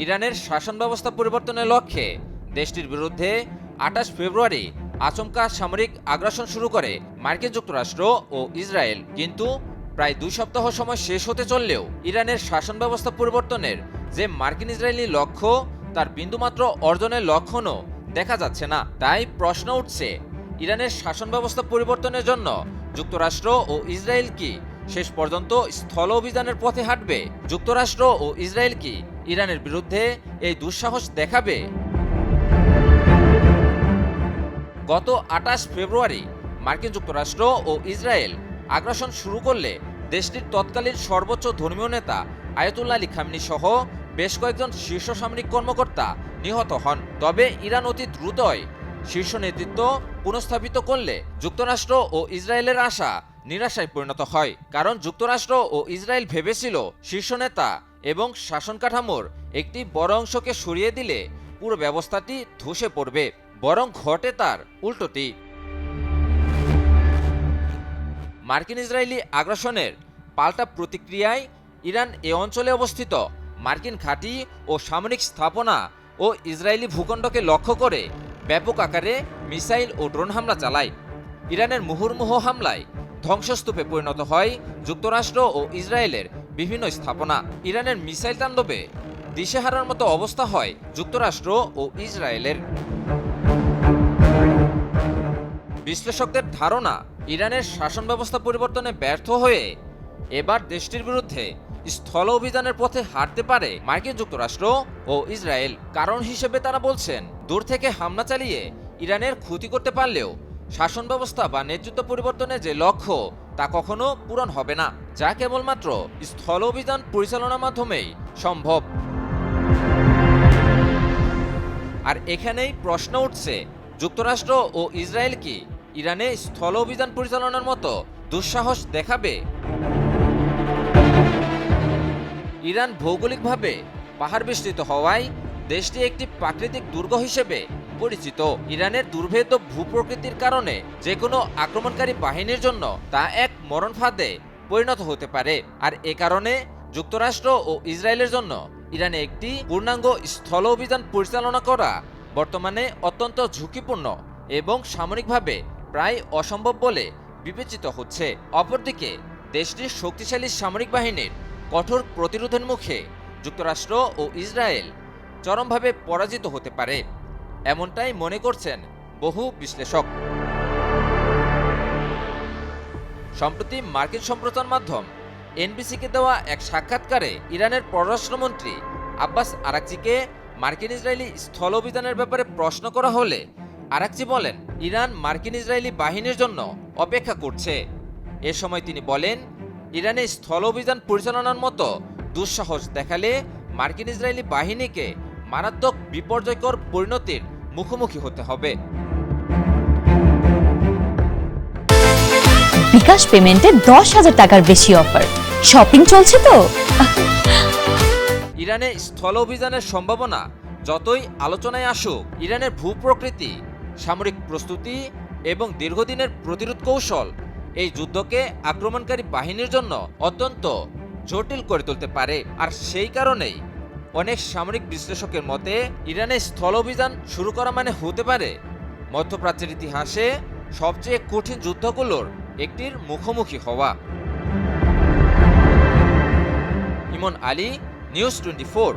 ইরানের শাসন ব্যবস্থা পরিবর্তনের লক্ষ্যে দেশটির বিরুদ্ধে ২৮ ফেব্রুয়ারি আচমকা সামরিক আগ্রাসন শুরু করে মার্কিন যুক্তরাষ্ট্র ও ইসরায়েল। কিন্তু প্রায় ২ সপ্তাহ সময় শেষ হতে চললেও ইরানের শাসন ব্যবস্থা পরিবর্তনের যে মার্কিন ইসরায়েলি লক্ষ্য তার বিন্দুমাত্র অর্জনের লক্ষণও দেখা যাচ্ছে না। তাই প্রশ্ন উঠছে, ইরানের শাসন ব্যবস্থা পরিবর্তনের জন্য যুক্তরাষ্ট্র ও ইসরায়েল কি শেষ পর্যন্ত স্থল অভিযানের পথে হাঁটবে? যুক্তরাষ্ট্র ও ইসরায়েল কি ইরানের বিরুদ্ধে এই দুঃসাহস দেখাবে? গত ২৮ ফেব্রুয়ারি মার্কিন যুক্তরাষ্ট্র ও ইসরায়েল আগ্রাসন শুরু করলে দেশটির তৎকালীন সর্বোচ্চ ধর্মীয় নেতা আয়াতুল্লাহ আলী খামেনি সহ বেশ কয়েকজন শীর্ষ সামরিক কর্মকর্তা নিহত হন। তবে ইরান অতি দ্রুতই শীর্ষ নেতৃত্ব পুনঃস্থাপিত করলে যুক্তরাষ্ট্র ও ইসরায়েলের আশা নিরাশায় পরিণত হয়। কারণ যুক্তরাষ্ট্র ও ইসরায়েল ভেবেছিল শীর্ষ নেতা এবং শাসন কাঠামোর একটি বড় অংশকে সরিয়ে দিলে পুরো ব্যবস্থাটি ধসে পড়বে, বরং ঘটে তার উল্টোটি। মার্কিন ইসরায়েলি আগ্রাসনের পাল্টা প্রতিক্রিয়ায় ইরান এ অঞ্চলে অবস্থিত মার্কিন ঘাঁটি ও সামরিক স্থাপনা ও ইসরায়েলি ভূখণ্ডকে লক্ষ্য করে ব্যাপক আকারে মিসাইল ও ড্রোন হামলা চালায়। ইরানের মুহুর্মুহু হামলায় ধ্বংসস্তূপে পরিণত হয় যুক্তরাষ্ট্র ও ইসরায়েলের বিভিন্ন স্থাপনা। ইরানের মিসাইল তাণ্ডবে দিশেহারার মতো অবস্থা হয় যুক্তরাষ্ট্র ও ইসরায়েলের। বিশ্লেষকদের ধারণা, ইরানের শাসন ব্যবস্থা পরিবর্তনে ব্যর্থ হয়ে এবার দেশটির বিরুদ্ধে স্থল অভিযানের পথে হাঁটতে পারে মার্কিন যুক্তরাষ্ট্র ও ইসরায়েল। কারণ হিসেবে তারা বলছেন, দূর থেকে হামলা চালিয়ে ইরানের ক্ষতি করতে পারলেও শাসন ব্যবস্থা বা নেতৃত্ব পরিবর্তনের যে লক্ষ্য তা কখনো পূরণ হবে না, যা কেবলমাত্র স্থল অভিযান পরিচালনার মাধ্যমেই সম্ভব। আর এখানেই প্রশ্ন উঠছে, যুক্তরাষ্ট্র ও ইসরায়েল কি ইরানে স্থল অভিযান পরিচালনার মতো দুঃসাহস দেখাবে? ইরান ভৌগোলিকভাবে পাহাড় বেষ্টিত হওয়ায় দেশটি একটি প্রাকৃতিক দুর্গ হিসেবে পরিচিত। ইরানের দুর্ভেদ্য ভূপ্রকৃতির কারণে যে কোনো আক্রমণকারী বাহিনীর জন্য তা এক মরণ ফাঁদে পরিণত হতে পারে। আর এ কারণে যুক্তরাষ্ট্র ও ইসরায়েলের জন্য ইরানে একটি পূর্ণাঙ্গ স্থল অভিযান পরিচালনা করা বর্তমানে অত্যন্ত ঝুঁকিপূর্ণ এবং সামরিকভাবে প্রায় অসম্ভব বলে বিবেচিত হচ্ছে। অপরদিকে দেশটির শক্তিশালী সামরিক বাহিনীর কঠোর প্রতিরোধের মুখে যুক্তরাষ্ট্র ও ইসরায়েল চরমভাবে পরাজিত হতে পারে, এমনটাই মনে করছেন বহু বিশ্লেষক। সম্প্রতি মার্কিন সম্প্রচার মাধ্যম এনবিসিকে দেওয়া এক সাক্ষাৎকারে ইরানের পররাষ্ট্রমন্ত্রী আব্বাস আরাকচিকে মার্কিন ইসরায়েলি স্থল অভিযানের ব্যাপারে প্রশ্ন করা হলে আরাকচি বলেন, ইরান মার্কিন ইসরায়েলি বাহিনীর জন্য অপেক্ষা করছে। এ সময় তিনি বলেন, ইরানে স্থল অভিযান পরিচালনার মতো দুঃসাহস দেখালে মার্কিন ইসরায়েলি বাহিনীকে মারাত্মক বিপর্যয়কর পরিণতির মুখোমুখি হতে হবে। বিকাশ পেমেন্টে 10,000 টাকার বেশি অফার, শপিং চলছে তো। ইরানে স্থল অভিযানের সম্ভাবনা যতই আলোচনায় আসুক, ইরানের ভূপ্রকৃতি, সামরিক প্রস্তুতি এবং দীর্ঘদিনের প্রতিরোধ কৌশল এই যুদ্ধকে আক্রমণকারী বাহিনীর জন্য অত্যন্ত জটিল করে তুলতে পারে। আর সেই কারণেই অনেক সামরিক বিশ্লেষকের মতে ইরানে স্থল অভিযান শুরু করা মানে হতে পারে মধ্যপ্রাচ্যের ইতিহাসে সবচেয়ে কঠিন যুদ্ধগুলোর একটির মুখোমুখি হওয়া। ইমন আলী, নিউজ 24।